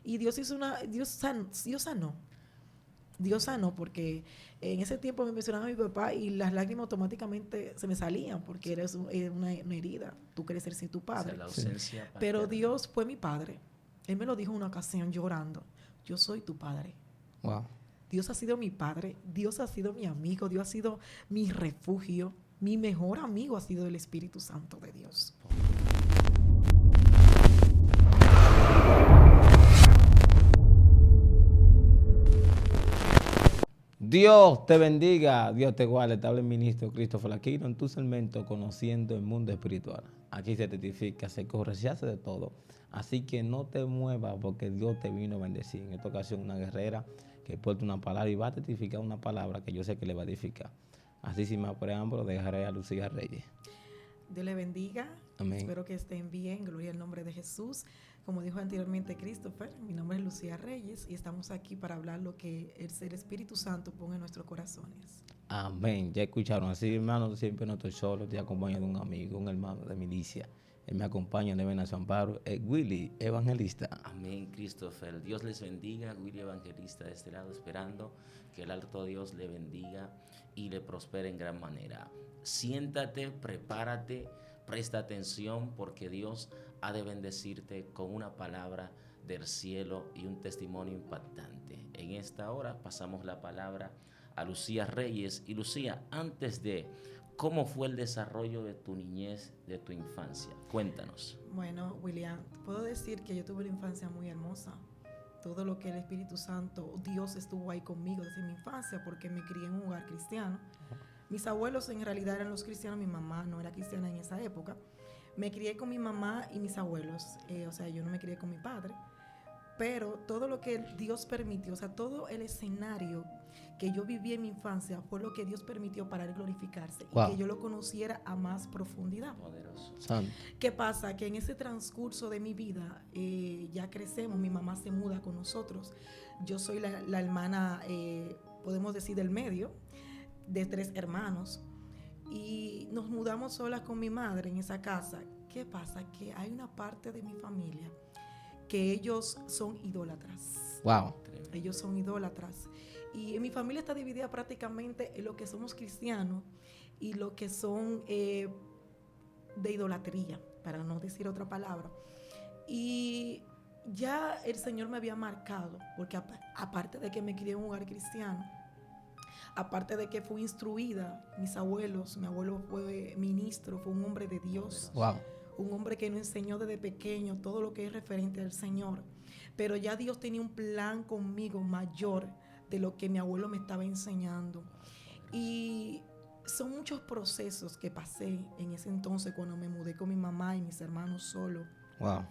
Y Dios sanó. Dios sanó porque en ese tiempo me mencionaba a mi papá y las lágrimas automáticamente se me salían porque era una herida. Tú crecer sin tu O sea, padre. la ausencia paterna. Pero Dios fue mi padre. Él me lo dijo en una ocasión llorando. Yo soy tu padre. Wow. Dios ha sido mi padre. Dios ha sido mi amigo. Dios ha sido mi refugio. Mi mejor amigo ha sido el Espíritu Santo de Dios. Dios te bendiga, Dios te guarde, te habla el ministro Christopher Aquino en tu segmento Conociendo el Mundo Espiritual. Aquí se testifica, se corre, se hace de todo. Así que no te muevas porque Dios te vino a bendecir. En esta ocasión una guerrera que porta una palabra y va a testificar una palabra que yo sé que le va a edificar. Así sin más preámbulo, dejaré a Lucía Reyes. Dios le bendiga. Amén. Espero que estén bien. Gloria al nombre de Jesús. Como dijo anteriormente Christopher, mi nombre es Lucía Reyes y estamos aquí para hablar lo que el Espíritu Santo pone en nuestros corazones. Amén. Ya escucharon. Así, hermano, siempre no estoy solo. Estoy acompañado de un amigo, un hermano de milicia. Él me acompaña en el Venezuela Amparo, Willy, evangelista. Amén, Christopher. Dios les bendiga. Willy Evangelista de este lado, esperando que el alto Dios le bendiga y le prospere en gran manera. Siéntate, prepárate, presta atención, porque Dios ha de bendecirte con una palabra del cielo y un testimonio impactante. En esta hora pasamos la palabra a Lucía Reyes. Y Lucía, antes de... ¿Cómo fue el desarrollo de tu niñez, de tu infancia? Cuéntanos. Bueno, William, puedo decir que yo tuve una infancia muy hermosa. Todo lo que el Espíritu Santo, Dios estuvo ahí conmigo desde mi infancia porque me crié en un hogar cristiano. Mis abuelos en realidad eran los cristianos, mi mamá no era cristiana en esa época. Me crié con mi mamá y mis abuelos, o sea, yo no me crié con mi padre. Pero todo lo que Dios permitió, o sea, todo el escenario que yo viví en mi infancia fue lo que Dios permitió para él glorificarse Wow. y que yo lo conociera a más profundidad. Poderoso. Santo. ¿Qué pasa? Que en ese transcurso de mi vida ya crecemos, mi mamá se muda con nosotros. Yo soy la hermana, podemos decir, del medio, de 3 hermanos. Y nos mudamos solas con mi madre en esa casa. ¿Qué pasa? Que hay una parte de mi familia que ellos son idólatras. Wow. Ellos son idólatras. Y mi familia está dividida prácticamente en lo que somos cristianos y lo que son de idolatría, para no decir otra palabra. Y ya el Señor me había marcado, porque aparte de que me crié en un hogar cristiano, aparte de que fui instruida, mis abuelos, mi abuelo fue ministro, fue un hombre de Dios. Wow. Un hombre que nos enseñó desde pequeño todo lo que es referente al Señor. Pero ya Dios tenía un plan conmigo mayor de lo que mi abuelo me estaba enseñando. Y son muchos procesos que pasé en ese entonces cuando me mudé con mi mamá y mis hermanos solo. Wow.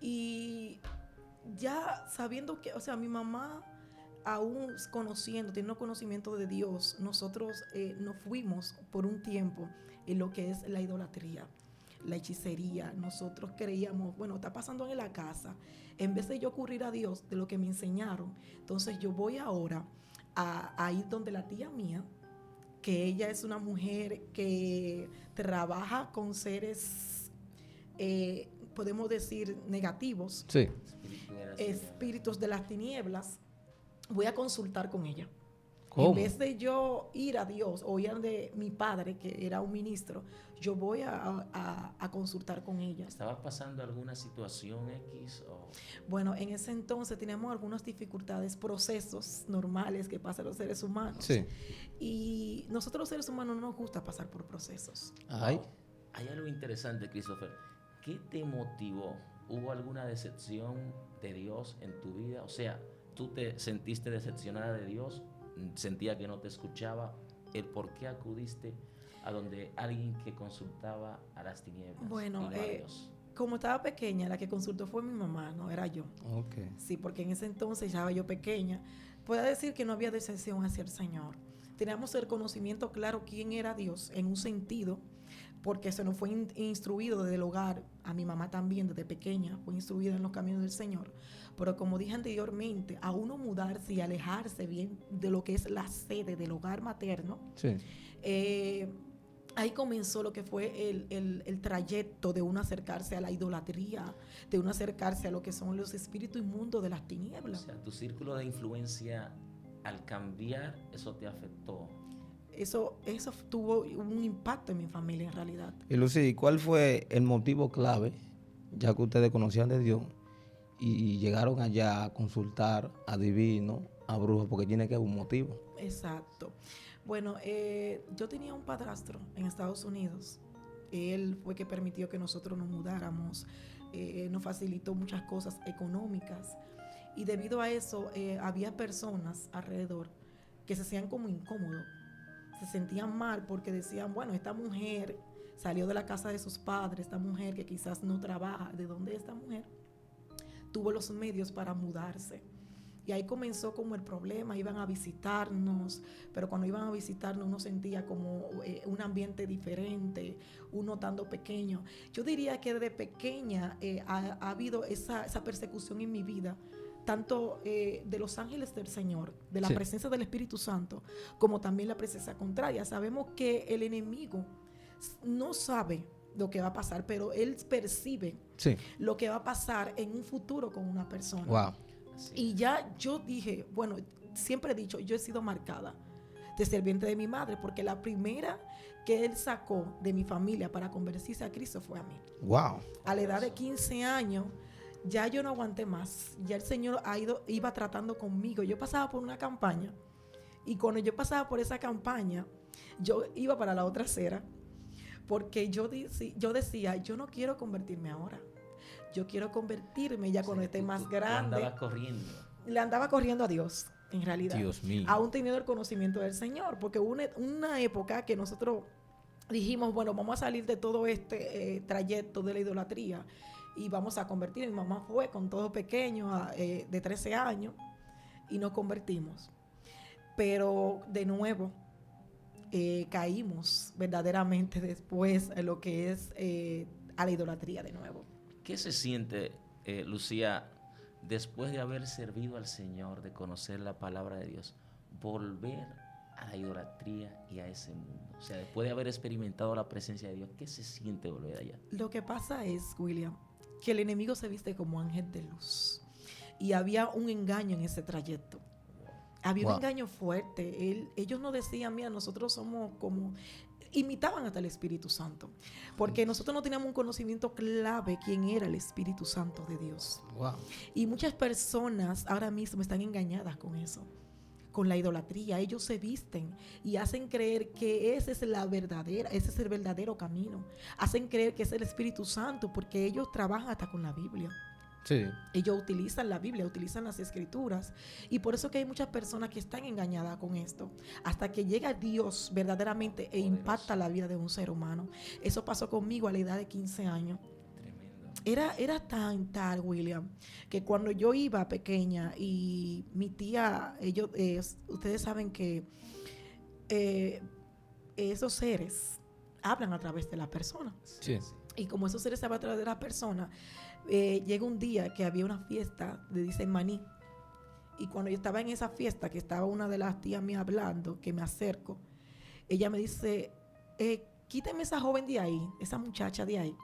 Y ya sabiendo que, o sea, mi mamá, aún conociendo, teniendo conocimiento de Dios, nosotros nos fuimos por un tiempo en lo que es la idolatría, la hechicería. Nosotros creíamos, bueno, está pasando en la casa. En vez de yo ocurrir a Dios de lo que me enseñaron, entonces yo voy ahora a ir donde la tía mía, que ella es una mujer que trabaja con seres, podemos decir, negativos, Sí. espíritus de las tinieblas. Voy a consultar con ella. ¿Cómo? En vez de yo ir a Dios o ir de mi padre, que era un ministro, yo voy a consultar con ella. ¿Estaba pasando alguna situación X? Bueno, en ese entonces teníamos algunas dificultades, procesos normales que pasan los seres humanos. Sí. Y nosotros los seres humanos no nos gusta pasar por procesos. Ay. Wow. Hay algo interesante, Christopher. ¿Qué te motivó? ¿Hubo alguna decepción de Dios en tu vida? O sea, ¿tú te sentiste decepcionada de Dios? ¿Sentía que no te escuchaba? ¿El por qué acudiste a donde alguien que consultaba a las tinieblas? Bueno, y no a Dios? como estaba pequeña, la que consultó fue mi mamá, no era yo. Ok. Sí, porque en ese entonces ya estaba yo pequeña. Puedo decir que no había decepción hacia el Señor. Teníamos el conocimiento claro quién era Dios en un sentido, porque se nos fue instruido desde el hogar. A mi mamá también desde pequeña fue instruida en los caminos del Señor. Pero como dije anteriormente, a uno mudarse y alejarse bien de lo que es la sede del hogar materno, Sí. ahí comenzó lo que fue el trayecto de uno acercarse a la idolatría, de uno acercarse a lo que son los espíritus inmundos de las O tinieblas. sea, tu círculo de influencia, al cambiar, eso te afectó. Eso tuvo un impacto en mi familia en realidad. Y Lucy, ¿cuál fue el motivo clave, ya que ustedes conocían de Dios y llegaron allá a consultar a divinos, a brujos, porque tiene que haber un motivo? Exacto. Bueno, yo tenía un padrastro en Estados Unidos. Él fue que permitió que nosotros nos mudáramos, nos facilitó muchas cosas económicas. Y debido a eso, había personas alrededor que se sentían como incómodos, se sentían mal porque decían, bueno, esta mujer salió de la casa de sus padres, esta mujer que quizás no trabaja, ¿de dónde esta mujer? Tuvo los medios para mudarse. Y ahí comenzó como el problema, iban a visitarnos, pero cuando iban a visitarnos uno sentía como un ambiente diferente, uno estando pequeño. Yo diría que desde pequeña ha habido esa persecución en mi vida, tanto de los ángeles del Señor, de la Sí. presencia del Espíritu Santo, como también la presencia contraria. Sabemos que el enemigo no sabe lo que va a pasar, pero él percibe Sí. lo que va a pasar en un futuro con una persona. Wow. Así Y es. ya yo dije, bueno, siempre he dicho, yo he sido marcada desde el vientre de mi madre, porque la primera que él sacó de mi familia para convertirse a Cristo fue a mí. Wow. A la edad de 15 años, ya yo no aguanté más. Ya el Señor iba tratando conmigo. Yo pasaba por una campaña, y cuando yo pasaba por esa campaña, yo iba para la otra acera, porque yo decía, yo no quiero convertirme ahora. Yo quiero convertirme ya cuando esté más Tú grande. andabas corriendo. Le andaba corriendo a Dios, en realidad. Dios mío. Aún teniendo el conocimiento del Señor, porque hubo una época que nosotros dijimos, bueno, vamos a salir de todo este trayecto de la idolatría y vamos a convertir. Mi mamá fue con todo pequeño, de 13 años, y nos convertimos. Pero de nuevo, caímos verdaderamente después en lo que es a la idolatría de nuevo. ¿Qué se siente, Lucía, después de haber servido al Señor, de conocer la palabra de Dios, volver a la idolatría y a ese mundo? O sea, después de haber experimentado la presencia de Dios, ¿qué se siente volver allá? Lo que pasa es, William, que el enemigo se viste como ángel de luz. Y había un engaño en ese trayecto. Había un Wow. engaño fuerte. Ellos nos decían, mira, nosotros somos como... Imitaban hasta el Espíritu Santo. Porque nosotros no teníamos un conocimiento clave quién era el Espíritu Santo de Dios. Wow. Y muchas personas ahora mismo están engañadas con eso, con la idolatría. Ellos se visten y hacen creer que ese es ese es el verdadero camino. Hacen creer que es el Espíritu Santo porque ellos trabajan hasta con la Biblia. Sí. Ellos utilizan la Biblia, utilizan las Escrituras. Y por eso que hay muchas personas que están engañadas con esto. Hasta que llega Dios verdaderamente e impacta la vida de un ser humano. Eso pasó conmigo a la edad de 15 años. Tremendo. Era tan tal, William, que cuando yo iba pequeña y mi tía, ustedes saben que esos seres hablan a través de la persona. Sí. Y como esos seres hablan a través de la persona, llega un día que había una fiesta de Dicen Maní. Y cuando yo estaba en esa fiesta, que estaba una de las tías mías hablando, que me acerco, ella me dice, quíteme esa joven de ahí, esa muchacha de ahí,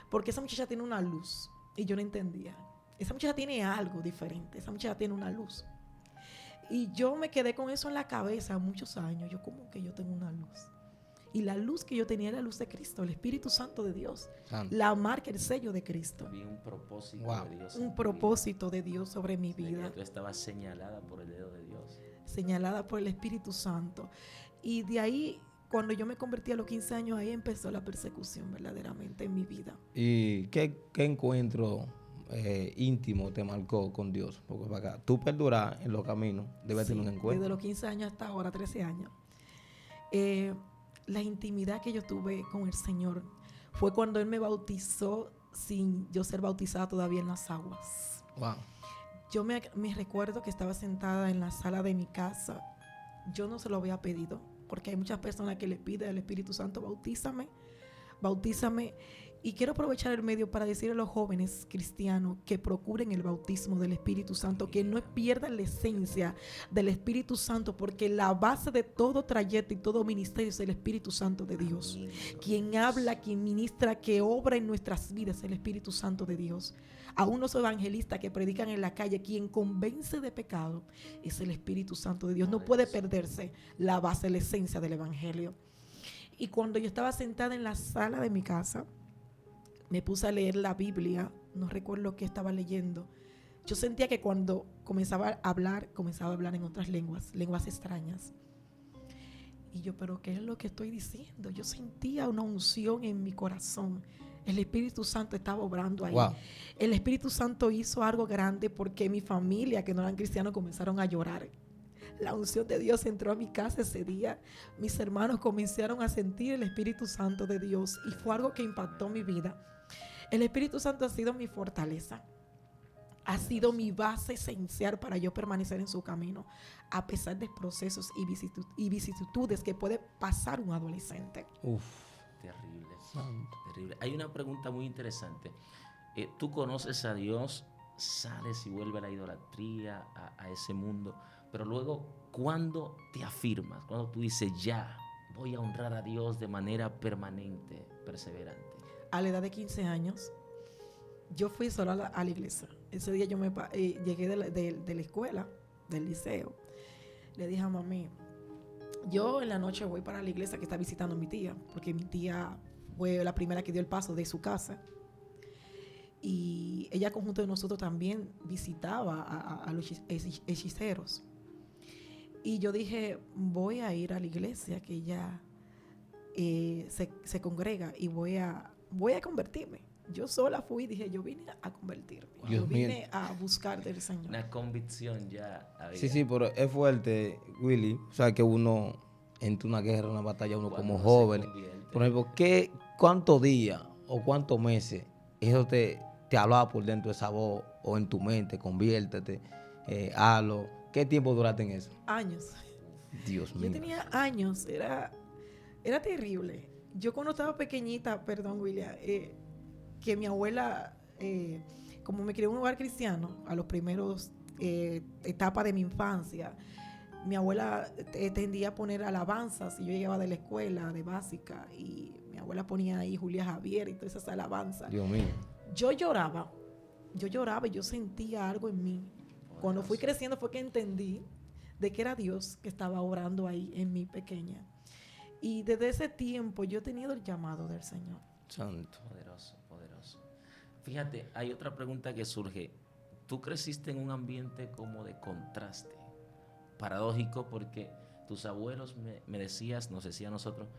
porque esa muchacha tiene una luz. Y yo no entendía. Esa muchacha tiene algo diferente, esa muchacha tiene una luz. Y yo me quedé con eso en la cabeza muchos años. Yo, como que yo tengo una luz. Y la luz que yo tenía era la luz de Cristo, el Espíritu Santo de Dios. Santo. La marca, el sello de Cristo. Había un propósito Wow. de Dios. en Un tu propósito de Dios sobre mi vida. De vida, que tú estabas señalada por el dedo de Dios. señalada por el Espíritu Santo. Y de ahí, cuando yo me convertí a los 15 años, ahí empezó la persecución verdaderamente en mi vida. ¿Y qué encuentro íntimo te marcó con Dios? Porque para acá, tú perdurar en los caminos, debes Sí, tener un encuentro. desde los 15 años hasta ahora, 13 años. La intimidad que yo tuve con el Señor fue cuando Él me bautizó sin yo ser bautizada todavía en las aguas. Wow. Yo me recuerdo que estaba sentada en la sala de mi casa. Yo no se lo había pedido, porque hay muchas personas que le piden al Espíritu Santo, bautízame, bautízame. Y quiero aprovechar el medio para decirle a los jóvenes cristianos que procuren el bautismo del Espíritu Santo, que no pierdan la esencia del Espíritu Santo, porque la base de todo trayecto y todo ministerio es el Espíritu Santo de Dios. Amén. Quien habla, quien ministra, que obra en nuestras vidas es el Espíritu Santo de Dios. Aún los evangelistas que predican en la calle, quien convence de pecado es el Espíritu Santo de Dios. No puede perderse la base, la esencia del Evangelio. Y cuando yo estaba sentada en la sala de mi casa, me puse a leer la Biblia, no recuerdo qué estaba leyendo. Yo sentía que cuando comenzaba a hablar en otras lenguas extrañas. Y yo, pero ¿qué es lo que estoy diciendo? Yo sentía una unción en mi corazón. El Espíritu Santo estaba obrando ahí. Wow. El Espíritu Santo hizo algo grande porque mi familia, que no eran cristianos, comenzaron a llorar. La unción de Dios entró a mi casa ese día. Mis hermanos comenzaron a sentir el Espíritu Santo de Dios y fue algo que impactó mi vida. El Espíritu Santo ha sido mi fortaleza. Ha sido mi base esencial para yo permanecer en su camino, a pesar de procesos y vicisitudes que puede pasar un adolescente. Uf. Terrible, Santo. terrible. Hay una pregunta muy interesante. Tú conoces a Dios, sales y vuelves a la idolatría, a ese mundo, pero luego, ¿cuándo te afirmas? Cuando tú dices, ya, voy a honrar a Dios de manera permanente, perseverante. A la edad de 15 años, yo fui sola a la iglesia. Ese día yo llegué de la escuela, del liceo. Le dije a mami, yo en la noche voy para la iglesia que está visitando a mi tía, porque mi tía fue la primera que dio el paso de su casa. Y ella, conjunto de nosotros, también visitaba a los hechiceros. Y yo dije, voy a ir a la iglesia que ella se congrega y voy a convertirme. Yo sola fui y dije, yo vine a convertirme. Dios yo vine mío. a buscar del Señor. Una convicción ya había. Sí, pero es fuerte, Willy. O sea, que uno entre una guerra, una batalla, uno Cuando como se joven. convierte. Por ejemplo, ¿cuántos días o cuántos meses eso te hablaba por dentro de esa voz o en tu mente? Conviértete, hazlo. ¿Qué tiempo duraste en eso? Años. Dios mío. Yo tenía años, era terrible. Yo cuando estaba pequeñita, perdón, William, que mi abuela, como me crió en un hogar cristiano, a los primeros etapas de mi infancia, mi abuela tendía a poner alabanzas y yo llegaba de la escuela, de básica, y mi abuela ponía ahí Julia Javier y todas esas alabanzas. Dios mío. Yo lloraba y yo sentía algo en mí. Cuando fui creciendo fue que entendí de que era Dios que estaba orando ahí en mi pequeña. Y desde ese tiempo yo he tenido el llamado del Señor. Santo. Poderoso, poderoso. Fíjate, hay otra pregunta que surge. Tú creciste en un ambiente como de contraste, paradójico, porque tus abuelos me decías, nos decía a nosotros,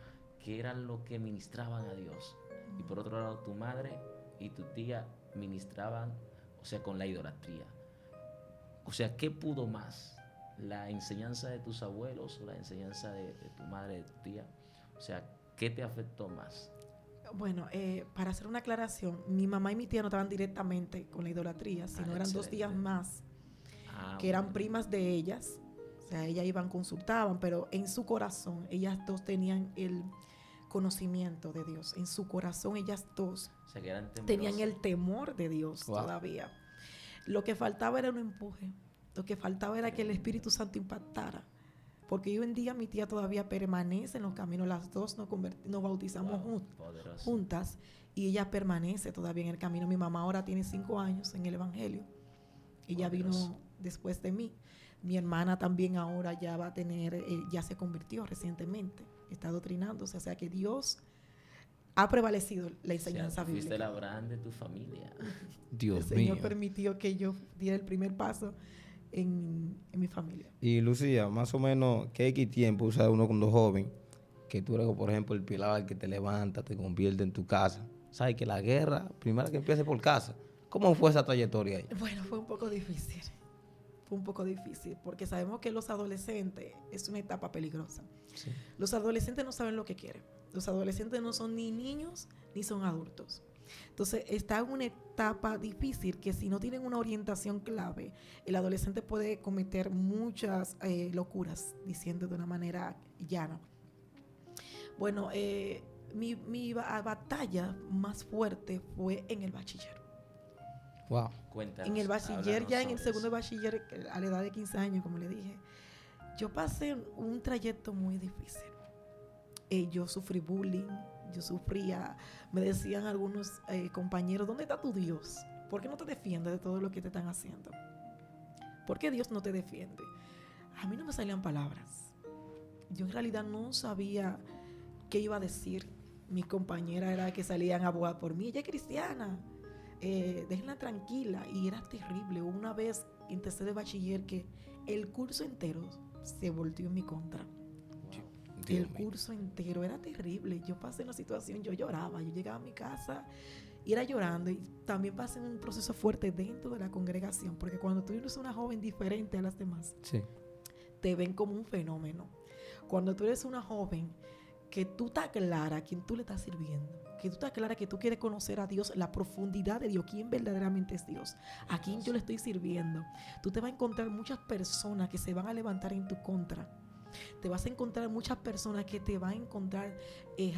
que eran los que ministraban a Dios. Y por otro lado, tu madre y tu tía ministraban, o sea, con la idolatría. O sea, ¿qué pudo más? ¿La enseñanza de tus abuelos o la enseñanza de tu madre, de tu tía? O sea, ¿qué te afectó más? Bueno, para hacer una aclaración, mi mamá y mi tía no estaban directamente con la idolatría, sino eran 2 tías más, que eran primas de ellas. O sea, ellas iban, consultaban, pero en su corazón, ellas dos tenían el conocimiento de Dios. En su corazón, ellas dos O sea, que eran tenían temblosas. el temor de Dios todavía. Lo que faltaba era un empuje. Lo que faltaba era que el Espíritu Santo impactara. Porque hoy en día mi tía todavía permanece en los caminos. Las dos nos bautizamos Poderoso. juntas. Y ella permanece todavía en el camino. Mi mamá ahora tiene 5 años en el Evangelio. Ella Poderoso. vino después de mí. Mi hermana también ahora ya va a tener, ya se convirtió recientemente. Está doctrinándose. O sea que Dios ha prevalecido la enseñanza O sea, tú fuiste el bíblica. Abraham de tu familia. El Dios Señor mío. permitió que yo diera el primer paso en mi familia. Y Lucía, más o menos, ¿qué tiempo usa uno cuando joven? Que tú eres, por ejemplo, el pilar que te levanta, te convierte en tu casa. ¿Sabes que la guerra, primero que empiece por casa? ¿Cómo fue esa trayectoria ahí? Bueno, fue un poco difícil. Fue un poco difícil porque sabemos que los adolescentes es una etapa peligrosa. Sí. Los adolescentes no saben lo que quieren. Los adolescentes no son ni niños ni son adultos. Entonces está en una etapa difícil que si no tienen una orientación clave, el adolescente puede cometer muchas locuras, diciendo de una manera llana. Bueno, batalla más fuerte fue en el bachiller. Wow. Cuéntanos, En el bachiller, háblanos ya en el sobre segundo eso. bachiller, a la edad de 15 años, como le dije, yo pasé un trayecto muy difícil. Yo sufrí bullying, me decían algunos compañeros, ¿dónde está tu Dios? ¿Por qué no te defiende de todo lo que te están haciendo? ¿Por qué Dios no te defiende? A mí no me salían palabras. Yo en realidad no sabía qué iba a decir. Mi compañera era que salían a abogar por mí. Ella es cristiana, déjenla tranquila. Y era terrible. Una vez en tercero de bachiller que el curso entero se volteó en mi contra. Dios El mío. curso entero era terrible. Yo pasé una situación, yo lloraba. Yo llegaba a mi casa y era llorando. Y también pasé un proceso fuerte dentro de la congregación. Porque cuando tú eres una joven diferente a las demás, Sí. te ven como un fenómeno. Cuando tú eres una joven que tú estás clara a quién tú le estás sirviendo, que tú estás clara que tú quieres conocer a Dios, la profundidad de Dios, quién verdaderamente es Dios, a quién yo le estoy sirviendo, tú te vas a encontrar muchas personas que se van a levantar en tu contra. Te vas a encontrar muchas personas que te van a encontrar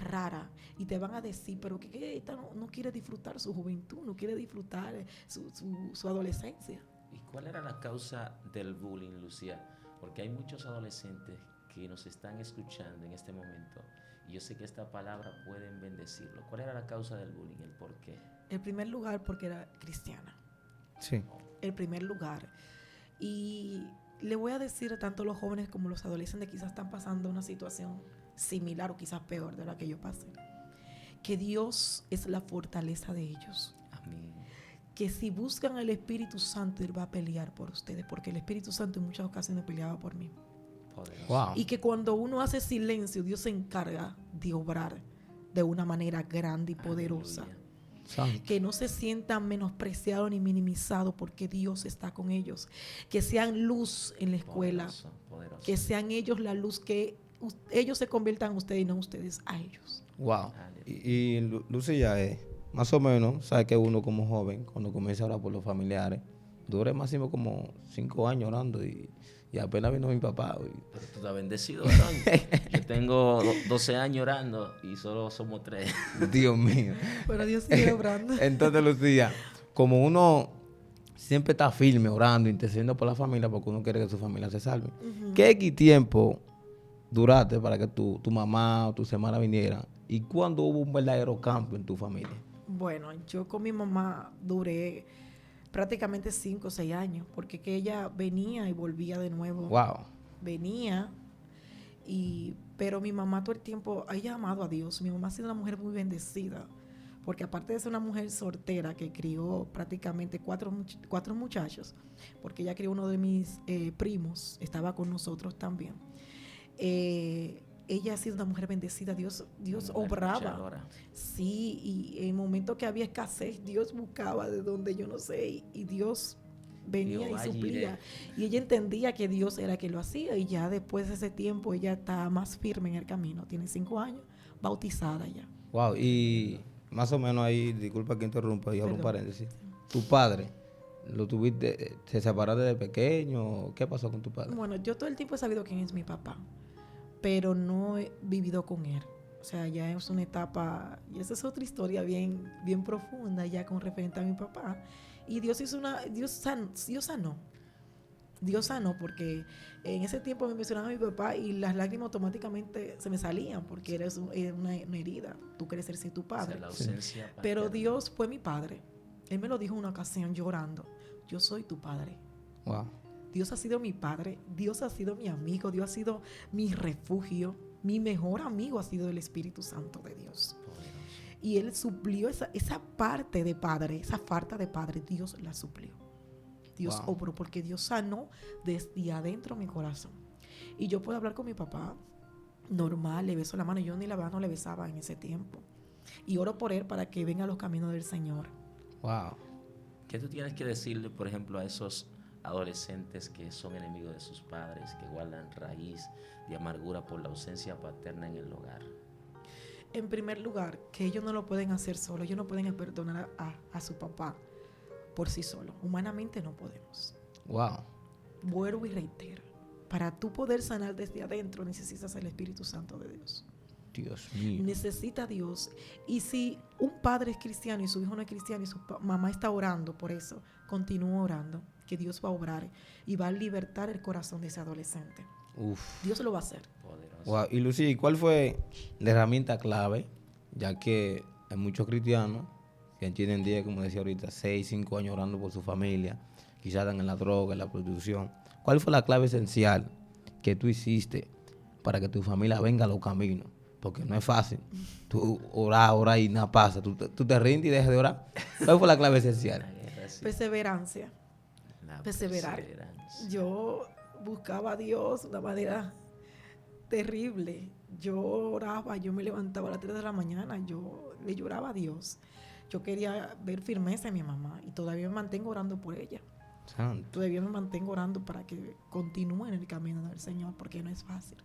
rara y te van a decir, pero que esta no quiere disfrutar su juventud, no quiere disfrutar su adolescencia. ¿Y cuál era la causa del bullying, Lucía? Porque hay muchos adolescentes que nos están escuchando en este momento y yo sé que esta palabra pueden bendecirlo. ¿Cuál era la causa del bullying? ¿El por qué? En primer lugar, porque era cristiana. Sí. El primer lugar. Y le voy a decir a tanto los jóvenes como los adolescentes que quizás están pasando una situación similar o quizás peor de la que yo pasé, que Dios es la fortaleza de ellos. Amén. Que si buscan al Espíritu Santo, Él va a pelear por ustedes, porque el Espíritu Santo en muchas ocasiones peleaba por mí. Poderoso. Wow. Y que cuando uno hace silencio, Dios se encarga de obrar de una manera grande y poderosa. Aleluya. Santo. Que no se sientan menospreciados ni minimizados porque Dios está con ellos. Que sean luz en la escuela. Poderoso, poderoso. Que sean ellos la luz, que ellos se conviertan en ustedes y no ustedes a ellos. Wow. Aleluya. Y Lucía, más o menos, sabe que uno como joven, cuando comienza a orar por los familiares, dure máximo como 5 años orando y apenas vino mi papá. Pero tú estás bendecido, varón. Yo tengo 12 años orando y solo somos 3. Dios mío. Pero Dios sigue obrando. Entonces, Lucía, como uno siempre está firme orando, intercediendo por la familia, porque uno quiere que su familia se salve. ¿Qué tiempo duraste para que tu mamá o tus hermanas vinieran? ¿Y cuándo hubo un verdadero cambio en tu familia? Bueno, yo con mi mamá duré prácticamente 5 o 6 años, porque que ella venía y volvía de nuevo. Wow. Venía, pero mi mamá todo el tiempo, ella ha amado a Dios. Mi mamá ha sido una mujer muy bendecida, porque aparte de ser una mujer soltera que crió prácticamente cuatro muchachos, porque ella crió uno de mis primos, estaba con nosotros también. Ella ha sido una mujer bendecida, Dios obraba. Luchadora. Sí, y en momentos que había escasez, Dios buscaba de donde yo no sé, y Dios venía Dios, y suplía. allí Y ella entendía que Dios era que lo hacía, y ya después de ese tiempo ella está más firme en el camino. Tiene 5 años, bautizada ya. Wow. Y más o menos ahí, disculpa que interrumpa y abro un Perdón. paréntesis. ¿Tu padre lo tuviste, se separaste de pequeño? ¿Qué pasó con tu padre? Bueno, yo todo el tiempo he sabido quién es mi papá, pero no he vivido con él. O sea, ya es una etapa, y esa es otra historia bien, bien profunda ya con referente a mi papá. Y Dios sanó. Dios sanó, porque en ese tiempo me mencionaba a mi papá y las lágrimas automáticamente se me salían, porque era una herida. Tú quieres ser sin tu O sea, padre. la ausencia Pero paterna. Dios fue mi padre. Él me lo dijo en una ocasión llorando. Yo soy tu padre. Wow. Dios ha sido mi padre, Dios ha sido mi amigo, Dios ha sido mi refugio, mi mejor amigo ha sido el Espíritu Santo de Dios. Poderoso. Y Él suplió esa parte de padre, esa falta de padre, Dios la suplió. Dios Wow. obró, porque Dios sanó desde adentro mi corazón. Y yo puedo hablar con mi papá normal, le beso la mano, yo ni la mano le besaba en ese tiempo. Y oro por él para que venga a los caminos del Señor. Wow. ¿Qué tú tienes que decirle, por ejemplo, a esos adolescentes que son enemigos de sus padres, que guardan raíz de amargura por la ausencia paterna en el hogar? En primer lugar, que ellos no lo pueden hacer solos, ellos no pueden perdonar a su papá por sí solos. Humanamente no podemos. Wow. Vuelvo y reitero, para tú poder sanar desde adentro necesitas el Espíritu Santo de Dios. Dios mío. Necesita a Dios. Y si un padre es cristiano y su hijo no es cristiano y su mamá está orando por eso, continúa orando, que Dios va a obrar y va a libertar el corazón de ese adolescente. Uf. Dios lo va a hacer. Poderoso. Wow. Y Lucía, ¿cuál fue la herramienta clave? Ya que hay muchos cristianos que tienen día, como decía ahorita, 6, 5 años orando por su familia, quizás están en la droga, en la prostitución. ¿Cuál fue la clave esencial que tú hiciste para que tu familia venga a los caminos? Porque no es fácil. Tú oras y nada pasa. Tú te rindes y dejas de orar. ¿Cuál fue la clave esencial? La guerra, sí. Perseverancia. La Perseverar. perseverancia. Yo buscaba a Dios de una manera terrible. Yo oraba, yo me levantaba a las 3 de la mañana, yo le lloraba a Dios. Yo quería ver firmeza en mi mamá y todavía me mantengo orando por ella. Santo. Todavía me mantengo orando para que continúe en el camino del Señor, porque no es fácil.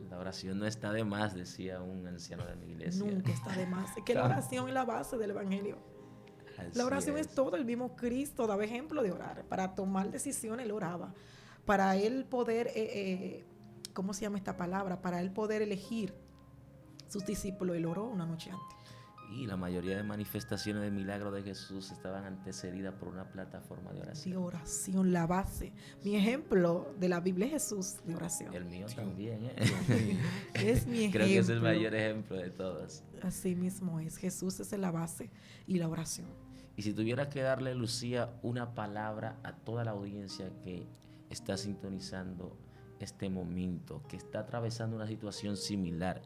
La oración no está de más, decía un anciano de mi iglesia. Nunca está de más. Es que la oración es la base del Evangelio. Así La oración es todo. El mismo Cristo daba ejemplo de orar. Para tomar decisiones, él oraba. Para él poder, ¿cómo se llama esta palabra? Para él poder elegir sus discípulos, él oró una noche antes. Y la mayoría de manifestaciones de milagros de Jesús estaban antecedidas por una plataforma de De oración. oración, la base. Mi ejemplo de la Biblia es Jesús de oración. El mío también, Es mi ejemplo. Creo que es el mayor ejemplo de todos. Así mismo es. Jesús es la base y la oración. Y si tuvieras que darle, Lucía, una palabra a toda la audiencia que está sintonizando este momento, que está atravesando una situación similar,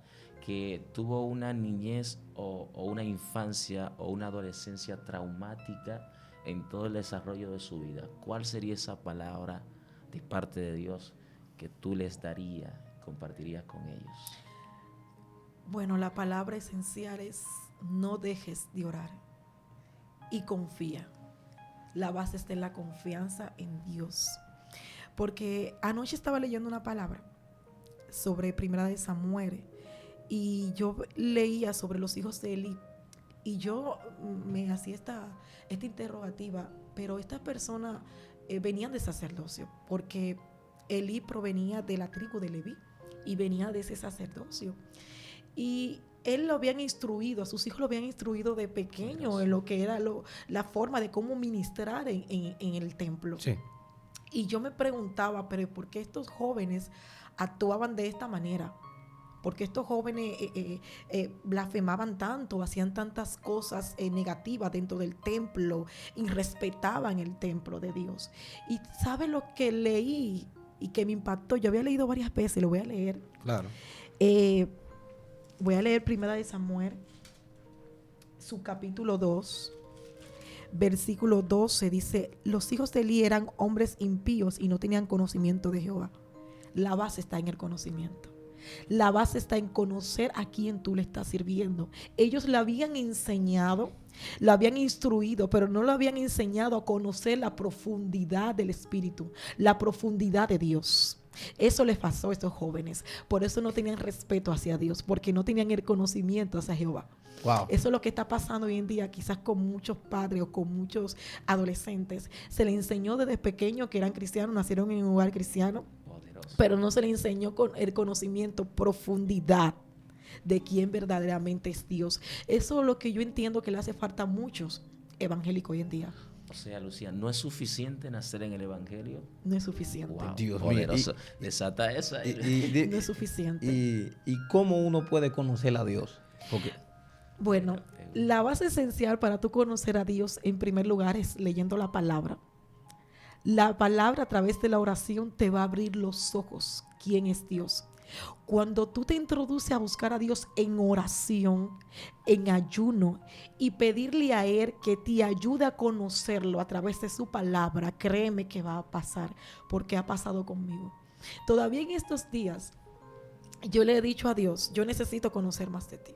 que tuvo una niñez o una infancia o una adolescencia traumática en todo el desarrollo de su vida, ¿cuál sería esa palabra de parte de Dios que tú les darías, compartirías con ellos? Bueno, la palabra esencial es no dejes de orar y confía. La base está en la confianza en Dios. Porque anoche estaba leyendo una palabra sobre Primera de Samuel y yo leía sobre los hijos de Elí y yo me hacía esta interrogativa, pero estas personas venían de sacerdocio porque Elí provenía de la tribu de Leví y venía de ese sacerdocio y él lo habían instruido, a sus hijos lo habían instruido de pequeño en lo que era la forma de cómo ministrar en el templo. Sí. Y yo me preguntaba, pero ¿por qué estos jóvenes actuaban de esta manera? ¿Por qué estos jóvenes blasfemaban tanto, hacían tantas cosas negativas dentro del templo, irrespetaban el templo de Dios? Y ¿sabe lo que leí y que me impactó? Yo había leído varias veces, lo voy a leer. Claro. Voy a leer Primera de Samuel, su capítulo 2. Versículo 12 dice: los hijos de Elí eran hombres impíos y no tenían conocimiento de Jehová. La base está en el conocimiento. La base está en conocer a quién tú le estás sirviendo. Ellos le habían enseñado, lo habían instruido, pero no lo habían enseñado a conocer la profundidad del Espíritu, la profundidad de Dios. Eso les pasó a estos jóvenes. Por eso no tenían respeto hacia Dios, porque no tenían el conocimiento hacia Jehová. Wow. Eso es lo que está pasando hoy en día, quizás con muchos padres o con muchos adolescentes. Se les enseñó desde pequeños que eran cristianos, nacieron en un hogar cristiano, Poderoso. pero no se les enseñó con el conocimiento, profundidad de quién verdaderamente es Dios. Eso es lo que yo entiendo que le hace falta a muchos evangélicos hoy en día. O sea, Lucía, ¿no es suficiente nacer en el Evangelio? No es suficiente. Wow, Dios mío. poderoso. Desata eso ahí. No es suficiente. ¿Y cómo uno puede conocer a Dios? Porque Bueno, la base esencial para tú conocer a Dios, en primer lugar, es leyendo la palabra. La palabra a través de la oración te va a abrir los ojos. ¿Quién es Dios? Cuando tú te introduces a buscar a Dios en oración, en ayuno y pedirle a Él que te ayude a conocerlo a través de su palabra, créeme que va a pasar, porque ha pasado conmigo. Todavía en estos días, yo le he dicho a Dios, yo necesito conocer más de ti.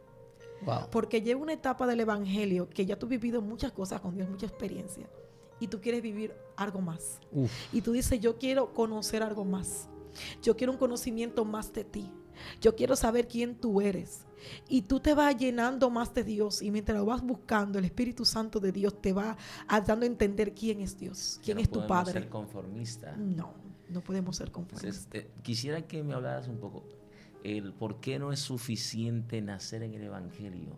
wow. Porque llega una etapa del evangelio que ya tú has vivido muchas cosas con Dios, mucha experiencia, y tú quieres vivir algo más. Uf. Y tú dices, yo quiero conocer algo más. Yo quiero un conocimiento más de ti. Yo quiero saber quién tú eres. Y tú te vas llenando más de Dios. Y mientras lo vas buscando, el Espíritu Santo de Dios te va dando a entender quién es Dios. Quién es tu No podemos Padre. ser conformistas. No podemos ser conformistas. Entonces, quisiera que me hablaras un poco. el por qué no es suficiente nacer en el Evangelio.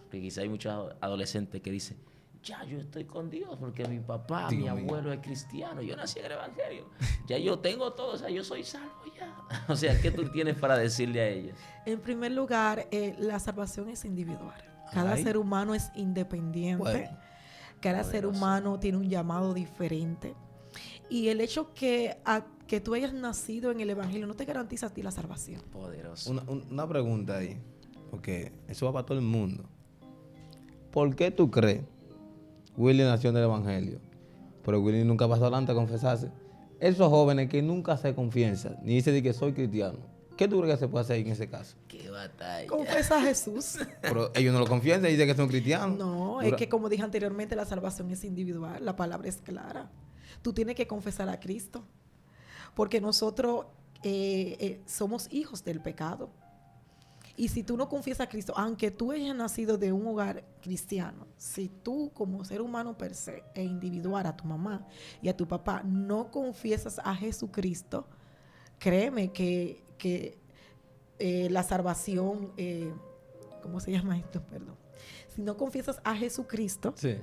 Porque quizá hay muchos adolescentes que dicen, ya yo estoy con Dios porque mi papá, mi abuelo es cristiano, yo nací en el Evangelio, ya yo tengo todo, o sea, yo soy salvo ya. O sea, ¿qué tú tienes para decirle a ellos? En primer lugar, la salvación es individual. Cada Ay. ser humano es independiente. Bueno, Cada ser poderoso. humano tiene un llamado diferente. Y el hecho que tú hayas nacido en el Evangelio no te garantiza a ti la salvación. Poderoso. una pregunta ahí, porque eso va para todo el mundo. ¿Por qué tú crees Willy nació en el Evangelio, pero Willy nunca pasó adelante a confesarse? Esos jóvenes que nunca se confiesan, ni dicen de que soy cristiano, ¿qué tú crees que se puede hacer en ese caso? Qué batalla. Confesa a Jesús. Pero ellos no lo confiesan y dicen que son cristianos. No, es que como dije anteriormente, la salvación es individual. La palabra es clara. Tú tienes que confesar a Cristo. Porque nosotros somos hijos del pecado. Y si tú no confiesas a Cristo, aunque tú hayas nacido de un hogar cristiano, si tú como ser humano per se e individual, a tu mamá y a tu papá, no confiesas a Jesucristo, créeme que la salvación, ¿cómo se llama esto? Perdón. Si no confiesas a Jesucristo, Sí.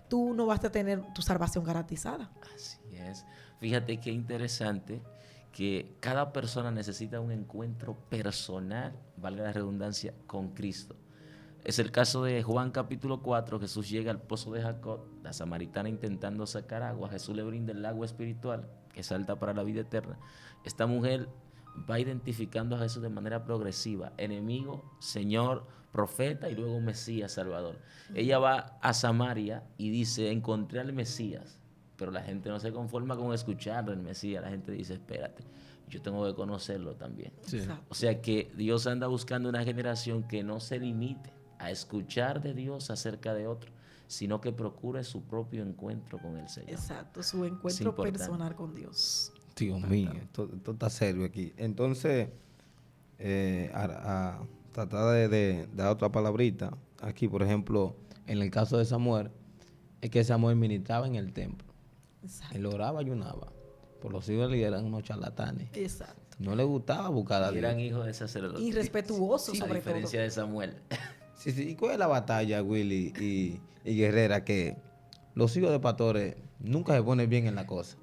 tú no vas a tener tu salvación garantizada. Así es. Fíjate qué interesante que cada persona necesita un encuentro personal, valga la redundancia, con Cristo. Es el caso de Juan capítulo 4, Jesús llega al pozo de Jacob, la samaritana intentando sacar agua, Jesús le brinda el agua espiritual que salta para la vida eterna. Esta mujer va identificando a Jesús de manera progresiva, enemigo, Señor, profeta y luego Mesías, Salvador. Ella va a Samaria y dice, encontré al Mesías. Pero la gente no se conforma con escucharlo, el Mesías. La gente dice, espérate, yo tengo que conocerlo también. Sí. Exacto. O sea que Dios anda buscando una generación que no se limite a escuchar de Dios acerca de otro, sino que procure su propio encuentro con el Señor. Exacto, su encuentro importante. personal con Dios. Dios mío, esto está serio aquí. Entonces, a tratar de dar otra palabrita, aquí, por ejemplo, en el caso de Samuel, es que Samuel ministraba en el templo. Exacto. Él oraba y ayunaba. Por los hijos de Eli eran unos charlatanes. Exacto. No le gustaba buscar a Y Dios. eran hijos de sacerdotes. Y respetuoso, A sobre diferencia todo. de Samuel. Sí, sí. ¿Y cuál es la batalla, Willy y Guerrera? Que los hijos de pastores nunca se ponen bien en la cosa.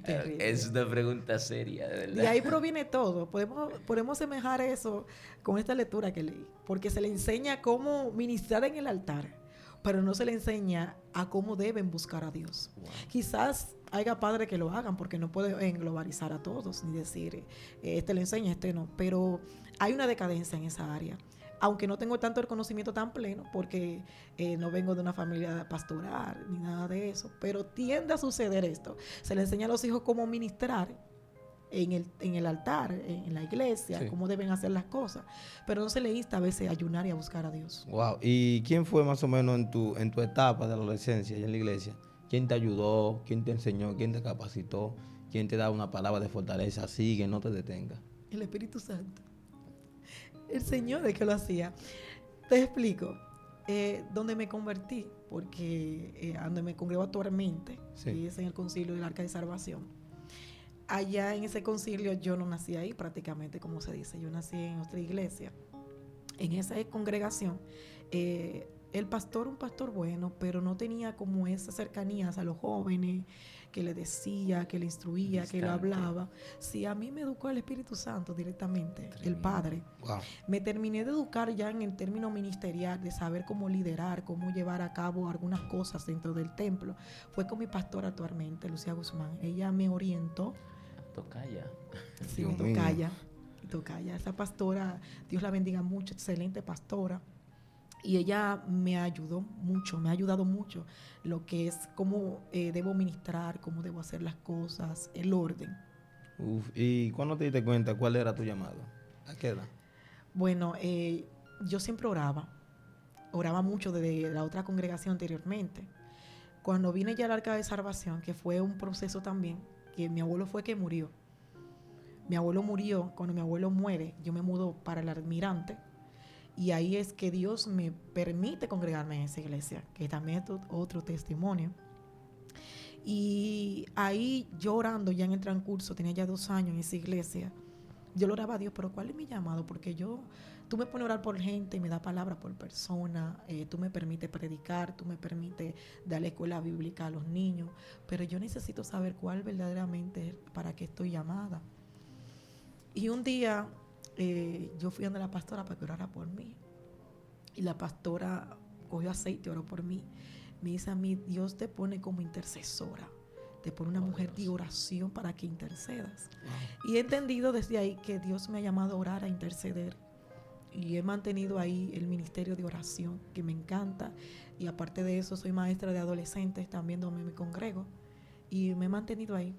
Terrible. Es una pregunta seria, de verdad. De ahí proviene todo. Podemos semejar eso con esta lectura que leí. Porque se le enseña cómo ministrar en el altar, pero no se le enseña a cómo deben buscar a Dios. Wow. Quizás haya padres que lo hagan porque no puede englobalizar a todos ni decir, este le enseña, este no. Pero hay una decadencia en esa área. Aunque no tengo tanto el conocimiento tan pleno porque no vengo de una familia pastoral ni nada de eso, pero tiende a suceder esto. Se le enseña a los hijos cómo ministrar en el altar, en la iglesia, Sí. cómo deben hacer las cosas, pero no se le insta a veces a ayunar y a buscar a Dios. Wow. ¿Y quién fue más o menos en tu etapa de la adolescencia y en la iglesia? ¿Quién te ayudó? ¿Quién te enseñó? ¿Quién te capacitó? ¿Quién te da una palabra de fortaleza? Sigue, no te detengas. El Espíritu Santo. El Señor es que lo hacía. Te explico. Donde me convertí, porque donde me congrego actualmente, Sí. y es en el concilio del Arca de Salvación. Allá en ese concilio yo no nací ahí prácticamente, como se dice. Yo nací en otra iglesia. En esa congregación, el pastor, un pastor bueno, pero no tenía como esas cercanías a los jóvenes, que le decía, que le instruía, que le Distante. hablaba. Sí, a mí me educó el Espíritu Santo directamente, el Tremendo. Padre. Wow. Me terminé de educar ya en el término ministerial, de saber cómo liderar, cómo llevar a cabo algunas cosas dentro del templo. Fue con mi pastora actualmente, Lucía Guzmán. Ella me orientó. Tocaya. Sí, Dios mi mío. tocaya. Esa pastora, Dios la bendiga mucho, excelente pastora. Y ella me ayudó mucho, me ha ayudado mucho lo que es cómo debo ministrar, cómo debo hacer las cosas, el orden. Uf. ¿Y cuándo te diste cuenta cuál era tu llamado? ¿A qué edad? Bueno, yo siempre oraba mucho desde la otra congregación anteriormente. Cuando vine ya al Arca de Salvación, que fue un proceso también, que mi abuelo fue que murió. Mi abuelo murió, cuando mi abuelo muere, yo me mudo para el Almirante, y ahí es que Dios me permite congregarme en esa iglesia, que también es otro testimonio. Y ahí yo orando ya en el transcurso, tenía ya 2 años en esa iglesia, yo le oraba a Dios, pero ¿cuál es mi llamado? Porque tú me pones a orar por gente, me da palabra por persona, tú me permites predicar, tú me permites darle escuela bíblica a los niños, pero yo necesito saber cuál verdaderamente es para qué estoy llamada. Y un día yo fui a la pastora para que orara por mí, y la pastora cogió aceite y oró por mí. Me dice a mí, Dios te pone como intercesora, te pone una mujer de oración para que intercedas. Y he entendido desde ahí que Dios me ha llamado a orar, a interceder. Y he mantenido ahí el ministerio de oración, que me encanta. Y aparte de eso, soy maestra de adolescentes también donde me congrego. Y me he mantenido ahí.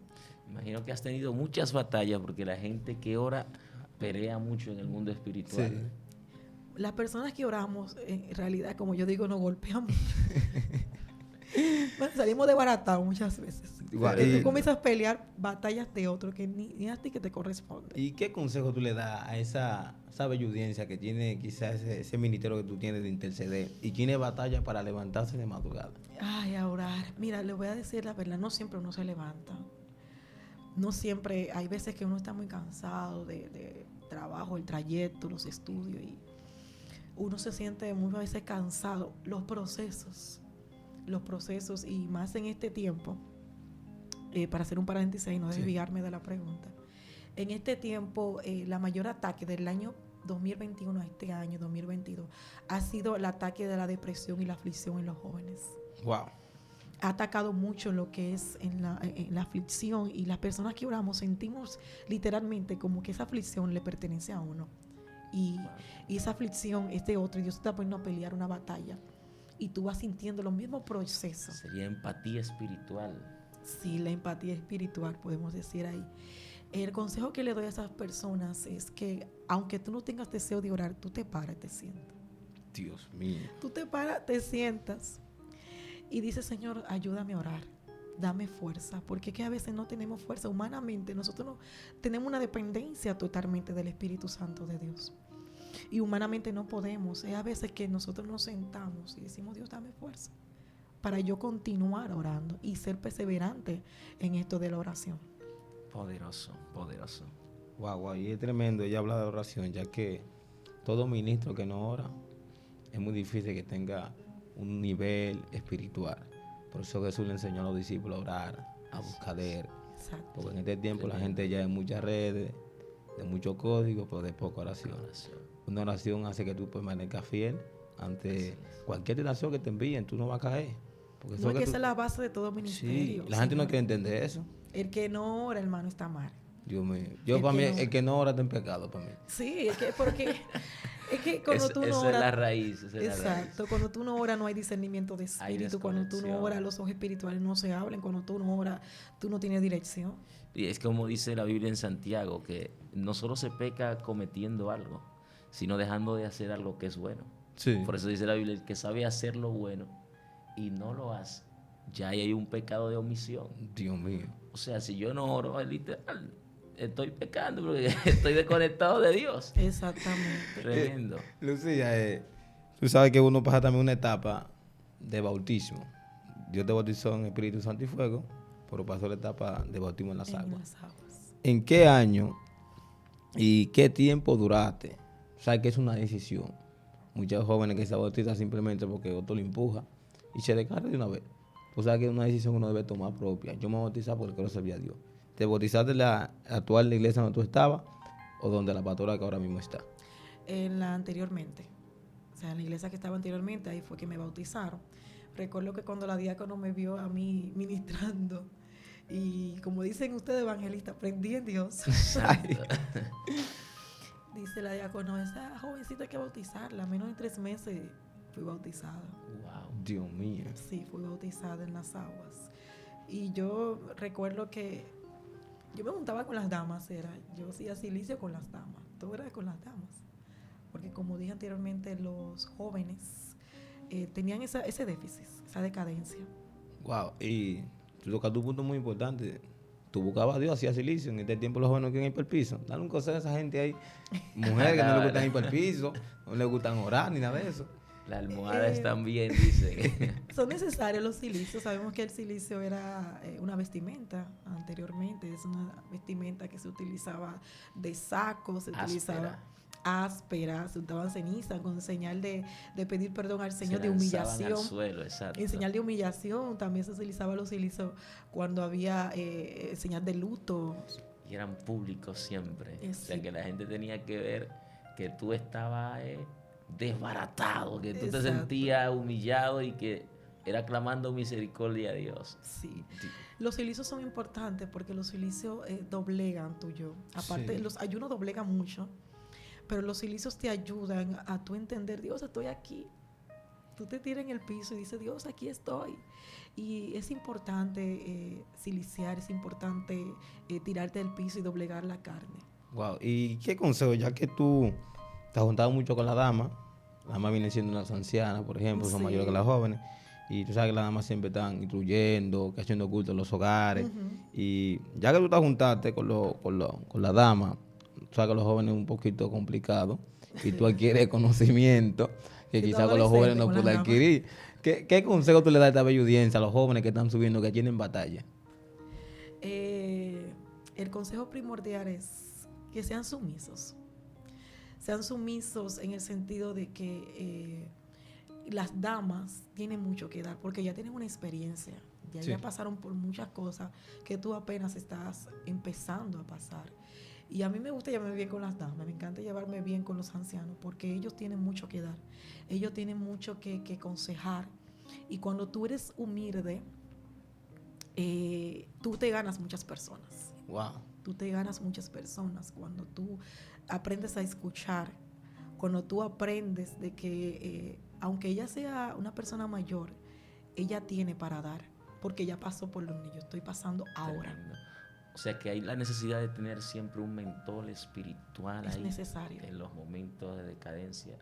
Imagino que has tenido muchas batallas porque la gente que ora pelea mucho en el mundo espiritual. Sí. Las personas que oramos, en realidad, como yo digo, nos golpeamos. Bueno, salimos desbaratados muchas veces. Igual, Tú comienzas a pelear batallas de otro que ni a ti que te corresponde. ¿Y qué consejo tú le das a esa velludencia que tiene quizás ese ministerio que tú tienes de interceder y tiene batalla para levantarse de madrugada? Ay, a orar. Mira, le voy a decir la verdad, no siempre uno se levanta. No siempre, hay veces que uno está muy cansado de trabajo, el trayecto, los estudios, y uno se siente muchas veces cansado. Los procesos, y más en este tiempo, para hacer un paréntesis y no desviarme de la pregunta. En este tiempo, la mayor ataque del año 2021 a este año 2022 ha sido el ataque de la depresión y la aflicción en los jóvenes. Wow. Ha atacado mucho lo que es en la aflicción, y las personas que oramos sentimos literalmente como que esa aflicción le pertenece a uno. Y esa aflicción es de otro, y Dios te está poniendo a pelear una batalla. Y tú vas sintiendo los mismos procesos. Sería empatía espiritual. Sí, la empatía espiritual, podemos decir ahí. El consejo que le doy a esas personas es que, aunque tú no tengas deseo de orar, tú te paras y te sientas. Dios mío. Tú te paras, te sientas y dices, Señor, ayúdame a orar. Dame fuerza, porque es que a veces no tenemos fuerza humanamente. Nosotros no tenemos una dependencia totalmente del Espíritu Santo de Dios. Y humanamente no podemos. Es a veces que nosotros nos sentamos y decimos, Dios, dame fuerza para yo continuar orando y ser perseverante en esto de la oración. Poderoso, poderoso. Wow, y es tremendo ella habla de oración, ya que todo ministro que no ora es muy difícil que tenga un nivel espiritual. Por eso Jesús le enseñó a los discípulos a orar, a buscar de él. Exacto. Porque en este tiempo la gente ya hay muchas redes, de muchos códigos, pero de poca oración. Una oración hace que tú permanezcas fiel ante cualquier tentación que te envíen, tú no vas a caer. Porque No, es que esa es la base de todo ministerio. Sí, la gente no quiere entender eso. El que no ora, hermano, está mal. Dios mío. Yo para mí, el que no ora está en pecado para mí. Sí, es que cuando tú no esa oras. es la raíz. Exacto, cuando tú no oras no hay discernimiento de espíritu. Cuando tú no oras, los ojos espirituales no se abren. Cuando tú no oras, tú no tienes dirección. Y es como dice la Biblia en Santiago, que no solo se peca cometiendo algo, sino dejando de hacer algo que es bueno. Sí. Por eso dice la Biblia, el que sabe hacer lo bueno y no lo hace, ya ahí hay un pecado de omisión. Dios mío. O sea, si yo no oro, literal, estoy pecando porque estoy desconectado de Dios. Exactamente. Tremendo. Lucía, tú sabes que uno pasa también una etapa de bautismo. Dios te bautizó en Espíritu Santo y Fuego, pero pasó la etapa de bautismo en las aguas. ¿En qué año y qué tiempo duraste? O sea, que es una decisión. Muchos jóvenes que se bautizan simplemente porque otro lo empuja y se descarga de una vez. O sea, que es una decisión que uno debe tomar propia. Yo me bautizé porque quiero servir a Dios. ¿Te bautizaste en la actual iglesia donde tú estabas o donde la pastora que ahora mismo está? En la anteriormente. O sea, en la iglesia que estaba anteriormente, ahí fue que me bautizaron. Recuerdo que cuando la diácono me vio a mí ministrando, y como dicen ustedes evangelistas, aprendí en Dios. Dice la diácono, esa jovencita hay que bautizarla. A menos de 3 meses fui bautizada. Wow. Dios mío. Sí, fui bautizada en las aguas. Y yo recuerdo que yo me juntaba con las damas, yo hacía silicio con las damas, todo era con las damas. Porque como dije anteriormente, los jóvenes tenían ese déficit, esa decadencia. Wow, y tú tocaste un punto muy importante. Tú buscabas a Dios, hacías silicio. En este tiempo los jóvenes no quieren ir para el piso. Dale un consejo a esa gente ahí. Mujeres que no les gustan ir para el piso, no les gustan orar ni nada de eso. Las almohadas también, dicen. Son necesarios los cilicios. Sabemos que el cilicio era una vestimenta anteriormente. Es una vestimenta que se utilizaba de saco, se utilizaba áspera, se untaban ceniza con señal de pedir perdón al Señor, de humillación. Al suelo, exacto. En señal de humillación también se utilizaba los cilicios cuando había señal de luto. Y eran públicos siempre. Sí. O sea, que la gente tenía que ver que tú estabas desbaratado, que tú te sentías humillado y que era clamando misericordia a Dios. Sí. Los cilicios son importantes porque los cilicios doblegan tu yo. Aparte, los ayunos doblegan mucho, pero los cilicios te ayudan a tú entender, Dios, estoy aquí. Tú te tiras en el piso y dices, Dios, aquí estoy. Y es importante ciliciar, es importante tirarte del piso y doblegar la carne. Wow. ¿Y qué consejo? Ya que tú te has juntado mucho con la dama vienen siendo unas ancianas, por ejemplo, son mayores que las jóvenes, y tú sabes que las damas siempre están instruyendo, que haciendo culto en los hogares, y ya que tú te juntaste con la dama, tú sabes que los jóvenes es un poquito complicado, y tú adquieres conocimiento que quizás con los jóvenes no puedes adquirir. ¿Qué consejo tú le das a esta bella audiencia, a los jóvenes que están subiendo, que tienen batalla? El consejo primordial es que sean sumisos. Sean sumisos en el sentido de que las damas tienen mucho que dar, porque ya tienen una experiencia, ya pasaron por muchas cosas que tú apenas estás empezando a pasar. Y a mí me gusta llevarme bien con las damas, me encanta llevarme bien con los ancianos, porque ellos tienen mucho que dar, ellos tienen mucho que aconsejar. Y cuando tú eres humilde, tú te ganas muchas personas. Wow. Tú te ganas muchas personas cuando tú aprendes a escuchar, cuando tú aprendes de que aunque ella sea una persona mayor, ella tiene para dar, porque ella pasó por lo que yo estoy pasando ahora. Tremendo. O sea que hay la necesidad de tener siempre un mentor espiritual es ahí necesario. En los momentos de decadencia.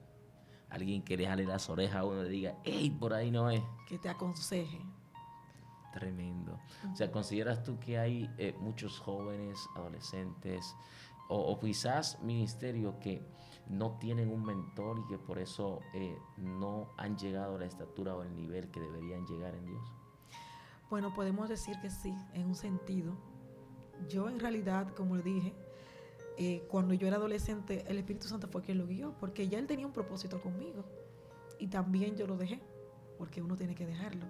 Alguien que le jale las orejas a uno y diga, ¡ey, por ahí no es! Que te aconseje. Tremendo. O sea, ¿consideras tú que hay muchos jóvenes, adolescentes o quizás ministerios que no tienen un mentor y que por eso no han llegado a la estatura o el nivel que deberían llegar en Dios? Bueno, podemos decir que sí, en un sentido. Yo en realidad, como le dije, cuando yo era adolescente, el Espíritu Santo fue quien lo guió, porque ya él tenía un propósito conmigo. Y también yo lo dejé, porque uno tiene que dejarlo.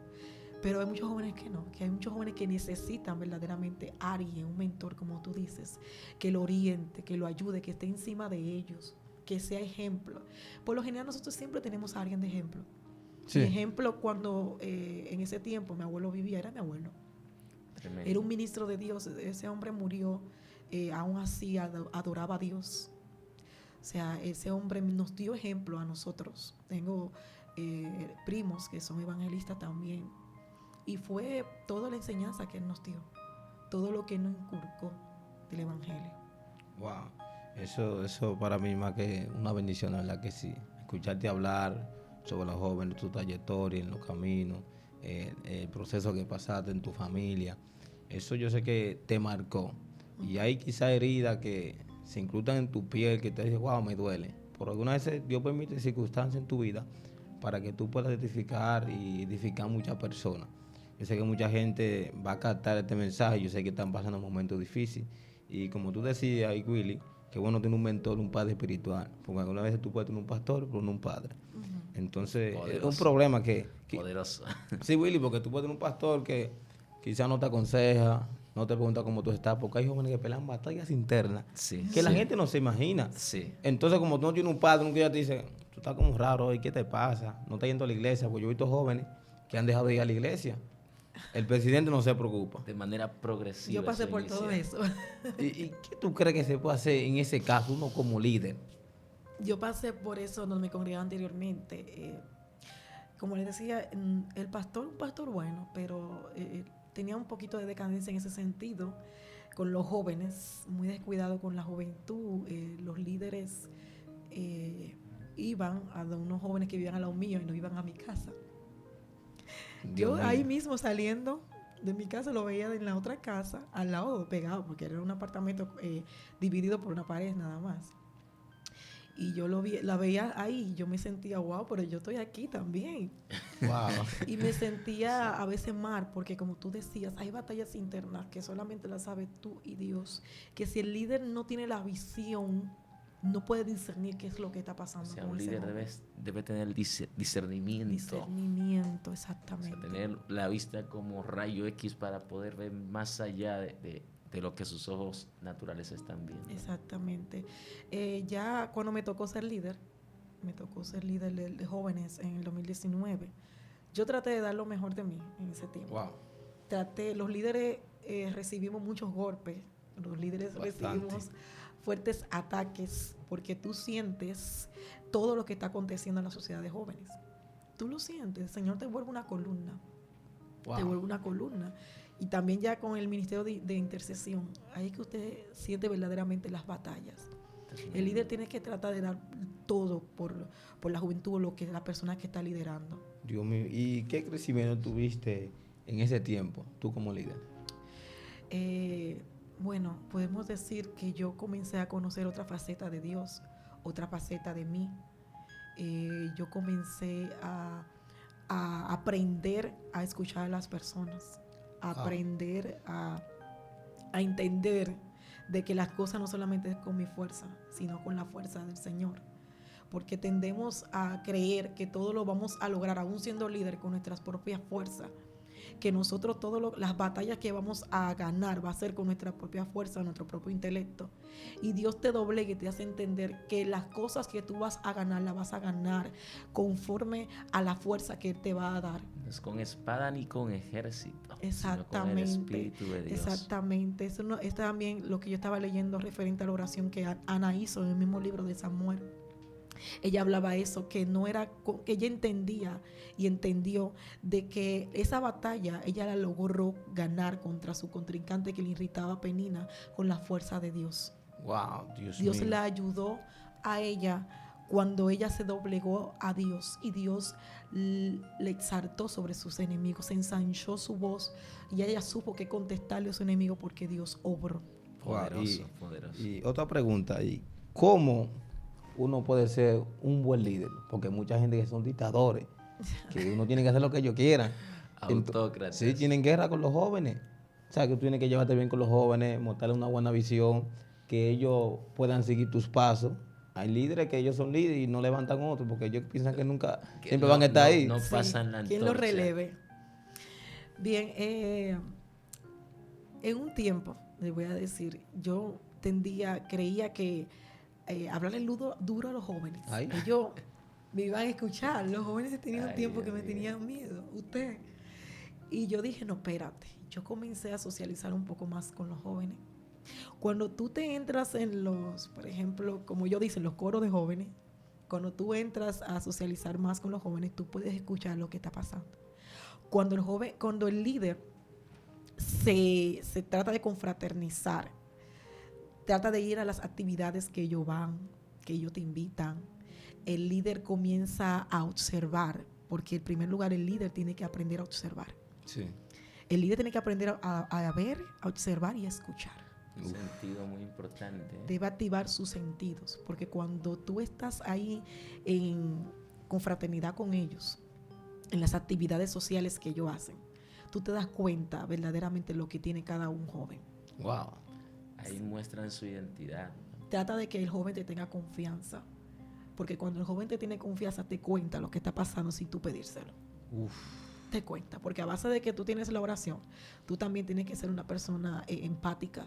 Pero hay muchos jóvenes que no, que hay muchos jóvenes que necesitan verdaderamente a alguien, un mentor, como tú dices, que lo oriente, que lo ayude, que esté encima de ellos, que sea ejemplo. Por lo general nosotros siempre tenemos a alguien de ejemplo. Sí. Mi ejemplo cuando en ese tiempo mi abuelo vivía, era mi abuelo. Tremendo. Era un ministro de Dios, ese hombre murió, aún así adoraba a Dios. O sea, ese hombre nos dio ejemplo a nosotros. Tengo primos que son evangelistas también. Y fue toda la enseñanza que él nos dio, todo lo que nos inculcó del evangelio. Wow, eso para mí más que una bendición, la verdad que sí. Escucharte hablar sobre los jóvenes, tu trayectoria en los caminos, el proceso que pasaste en tu familia, eso yo sé que te marcó. Y hay quizás heridas que se incrustan en tu piel, que te dicen, wow, me duele. Por algunas veces Dios permite circunstancias en tu vida para que tú puedas edificar y edificar muchas personas. Yo sé que mucha gente va a captar este mensaje, yo sé que están pasando momentos difíciles. Y como tú decías, Willy, que bueno tener un mentor, un padre espiritual. Porque algunas veces tú puedes tener un pastor, pero no un padre. Entonces, poderoso. Es un problema que... Poderoso. Sí, Willy, porque tú puedes tener un pastor que quizás no te aconseja, no te pregunta cómo tú estás, porque hay jóvenes que pelean batallas internas que la gente no se imagina. Sí. Entonces, como tú no tienes un padre, nunca ya te dice, tú estás como raro hoy, ¿qué te pasa? No estás yendo a la iglesia, porque yo he visto jóvenes que han dejado de ir a la iglesia. El presidente no se preocupa. De manera progresiva. Yo pasé por todo eso. ¿Y qué tú crees que se puede hacer en ese caso, uno como líder? Yo pasé por eso donde me congregaba anteriormente. Como les decía, el pastor, un pastor bueno, pero tenía un poquito de decadencia en ese sentido, con los jóvenes, muy descuidado con la juventud. Los líderes iban a unos jóvenes que vivían al lado mío y no iban a mi casa. Yo ahí mismo saliendo de mi casa lo veía en la otra casa, al lado pegado, porque era un apartamento dividido por una pared nada más. Y yo la veía ahí y yo me sentía, wow, pero yo estoy aquí también. Wow. Y me sentía a veces mal, porque como tú decías, hay batallas internas que solamente las sabes tú y Dios. Que si el líder no tiene la visión, no puede discernir qué es lo que está O pasando sea, con un ese líder joven. debe tener discernimiento. Discernimiento, O sea, exactamente. tener la vista como rayo X para poder ver más allá de lo que sus ojos naturales están viendo. Exactamente. Ya cuando me tocó ser líder de jóvenes en el 2019, yo traté de dar lo mejor de mí en ese tiempo. Wow. Los líderes recibimos muchos golpes, los líderes Bastante. recibimos fuertes ataques, porque tú sientes todo lo que está aconteciendo en la sociedad de jóvenes. Tú lo sientes, el Señor te vuelve una columna. Wow. Te vuelve una columna. Y también ya con el ministerio de intercesión, ahí es que usted siente verdaderamente las batallas. El líder tiene que tratar de dar todo por la juventud o lo que la persona que está liderando. Dios mío, ¿y qué crecimiento tuviste en ese tiempo, tú como líder? Bueno, podemos decir que yo comencé a conocer otra faceta de Dios, otra faceta de mí. Yo comencé a aprender a escuchar a las personas, a aprender a entender de que las cosas no solamente es con mi fuerza, sino con la fuerza del Señor. Porque tendemos a creer que todo lo vamos a lograr, aún siendo líder, con nuestras propias fuerzas. Que nosotros las batallas que vamos a ganar va a ser con nuestra propia fuerza, nuestro propio intelecto. Y Dios te doblega y te hace entender que las cosas que tú vas a ganar, las vas a ganar conforme a la fuerza que Él te va a dar. No es con espada ni con ejército, Exactamente, sino con el Espíritu de Dios. Exactamente. Eso no, es también lo que yo estaba leyendo referente a la oración que Ana hizo en el mismo libro de Samuel. Ella hablaba eso, que no era, que ella entendía y entendió de que esa batalla ella la logró ganar contra su contrincante que le irritaba a Penina con la fuerza de Dios. Wow, Dios Dios mío. la ayudó a ella cuando ella se doblegó a Dios y Dios le exaltó sobre sus enemigos, se ensanchó su voz y ella supo que contestarle a su enemigo porque Dios obró. Poderoso, poderoso. Y otra pregunta, ¿y cómo uno puede ser un buen líder? Porque hay mucha gente que son dictadores, que uno tiene que hacer lo que ellos quieran. Autócratas. Sí, tienen guerra con los jóvenes. O sea, que tú tienes que llevarte bien con los jóvenes, mostrarles una buena visión, que ellos puedan seguir tus pasos. Hay líderes que ellos son líderes y no levantan otros porque ellos piensan que nunca, Que siempre no- van a estar no- ahí. no pasan la ¿Quién lo antorcha. releve? Bien, en un tiempo, les voy a decir, yo creía que hablarle duro a los jóvenes. Ay. Ellos me iban a escuchar. Los jóvenes tenían un Ay, tiempo Dios que me mío. tenían miedo. Usted. Y yo dije, no, espérate. Yo comencé a socializar un poco más con los jóvenes. Cuando tú te entras en por ejemplo, como yo dice, los coros de jóvenes, cuando tú entras a socializar más con los jóvenes, tú puedes escuchar lo que está pasando. Cuando el líder se trata de confraternizar, trata de ir a las actividades que ellos van, que ellos te invitan, el líder comienza a observar, porque en primer lugar el líder tiene que aprender a observar. Sí. El líder tiene que aprender a ver, a observar y a escuchar. Un sentido muy importante. Debe activar sus sentidos, porque cuando tú estás ahí en confraternidad con ellos, en las actividades sociales que ellos hacen, tú te das cuenta verdaderamente lo que tiene cada un joven. Wow. Ahí muestran su identidad. Trata de que el joven te tenga confianza, porque cuando el joven te tiene confianza, te cuenta lo que está pasando sin tú pedírselo. Uf. Te cuenta, porque a base de que tú tienes la oración, tú también tienes que ser una persona empática,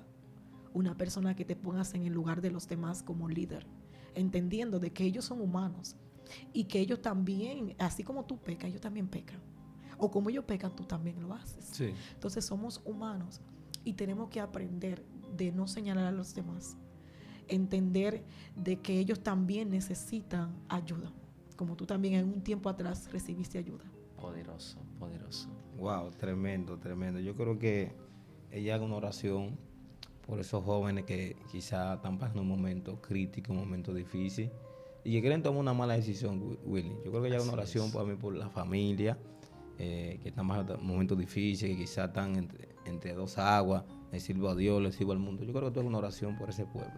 una persona que te pongas en el lugar de los demás como líder, entendiendo de que ellos son humanos y que ellos también, así como tú pecas, ellos también pecan. O como ellos pecan, tú también lo haces. Sí. Entonces somos humanos y tenemos que aprender de no señalar a los demás, entender de que ellos también necesitan ayuda, como tú también en un tiempo atrás recibiste ayuda. Poderoso, poderoso. Wow, tremendo, tremendo. Yo creo que ella haga una oración por esos jóvenes que quizá están pasando un momento crítico, un momento difícil y que quieren tomar una mala decisión, Willy. Yo creo que ella haga una Así oración es. por mí, por la familia, que están pasando un momento difícil, que quizá están entre dos aguas, le sirvo a Dios, le sirvo al mundo. Yo creo que tú hagas una oración por ese pueblo.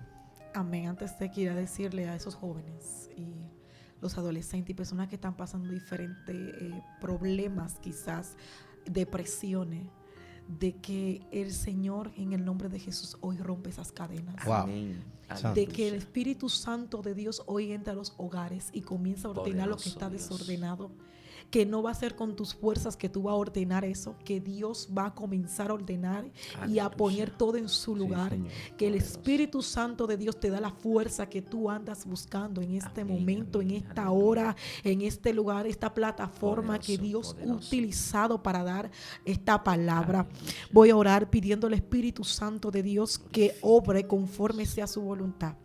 Amén. Antes de que ir a decirle a esos jóvenes y los adolescentes y personas que están pasando diferentes problemas, quizás depresiones, de que el Señor en el nombre de Jesús hoy rompe esas cadenas. Wow. Amén. De que el Espíritu Santo de Dios hoy entra a los hogares y comienza a ordenar lo que está Poderoso Dios. desordenado. Que no va a ser con tus fuerzas que tú vas a ordenar eso, que Dios va a comenzar a ordenar y a Aleluya. poner todo en su lugar. Señor. Que el Poderoso. Espíritu Santo de Dios te da la fuerza que tú andas buscando en este Amén, momento, amén, en esta aleluya. hora, en este lugar, esta plataforma que Poderoso, Dios ha poderoso. utilizado para dar esta palabra. Aleluya. Voy a orar pidiendo al Espíritu Santo de Dios que obre conforme sea su voluntad.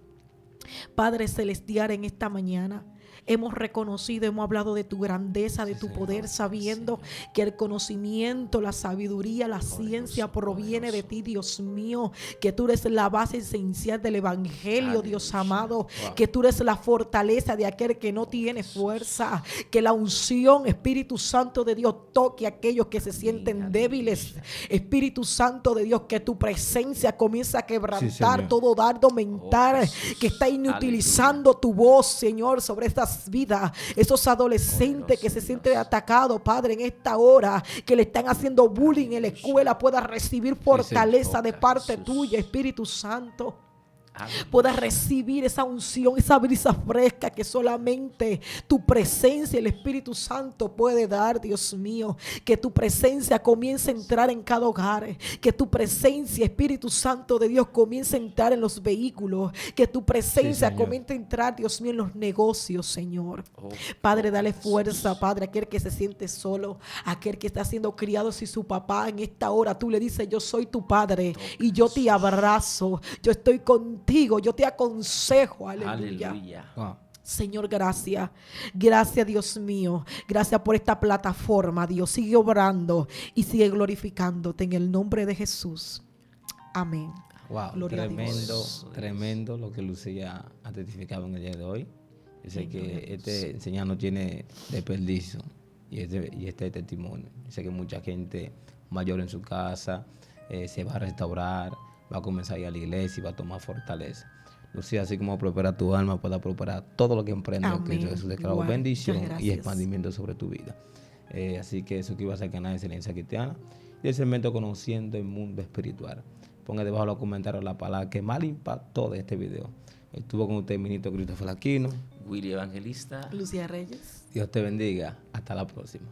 Padre celestial, en esta mañana hemos reconocido, hemos hablado de tu grandeza, de Sí, tu Señor. poder, sabiendo Señor. que el conocimiento, la sabiduría, la Poderoso, ciencia proviene de poderoso. ti, Dios mío, que tú eres la base esencial del evangelio, Dios Aleluya. amado, Wow. que tú eres la fortaleza de aquel que no tiene fuerza, que la unción, Espíritu Santo de Dios, toque a aquellos que se sienten Aleluya. débiles. Espíritu Santo de Dios, que tu presencia comienza a quebrantar Señor. todo dardo mental Jesús. que está inutilizando tu voz, Señor, sobre estas vidas. Esos adolescentes que se Poderoso sienten Dios. atacados, Padre, en esta hora, que le están haciendo bullying en la Aleluya. escuela, pueda recibir fortaleza de Toca, parte Jesús. tuya, Espíritu Santo. Aleluya. Puedas recibir esa unción, esa brisa fresca que solamente tu presencia, el Espíritu Santo puede dar, Dios mío. Que tu presencia comience a entrar en cada hogar. Que tu presencia, Espíritu Santo de Dios, comience a entrar en los vehículos. Que tu presencia Señor. comience a entrar, Dios mío, en los negocios, Señor. Oh, Padre, oh, dale Jesús. fuerza, Padre, aquel que se siente solo, aquel que está siendo criado sin su papá en esta hora. Tú le dices, yo soy tu Padre y yo te abrazo, yo estoy contigo, yo te aconsejo, aleluya. Aleluya. Wow. Señor, gracias. Gracias, Dios mío. Gracias por esta plataforma, Dios. Sigue obrando y sigue glorificándote en el nombre de Jesús. Amén. Wow, Gloria a tremendo, Dios. tremendo lo que Lucía ha testificado en el día de hoy. Yo sé Ay, gloria a que Dios. este enseñanza no tiene desperdicio y este testimonio. Yo sé que mucha gente mayor en su casa se va a restaurar, va a comenzar a ir a la iglesia y va a tomar fortaleza. Lucía, así como prospera tu alma, pueda prosperar todo lo que emprende en Amén. Cristo Jesús. Declaro Igual. bendición Muchas y gracias. expandimiento sobre tu vida. Así que suscríbase al canal de Excelencia Cristiana y el segmento Conociendo el Mundo Espiritual. Ponga debajo de los comentarios la palabra que más le impactó de este video. Estuvo con usted el ministro Christopher Aquino. Willy Evangelista. Lucía Reyes. Dios te bendiga. Hasta la próxima.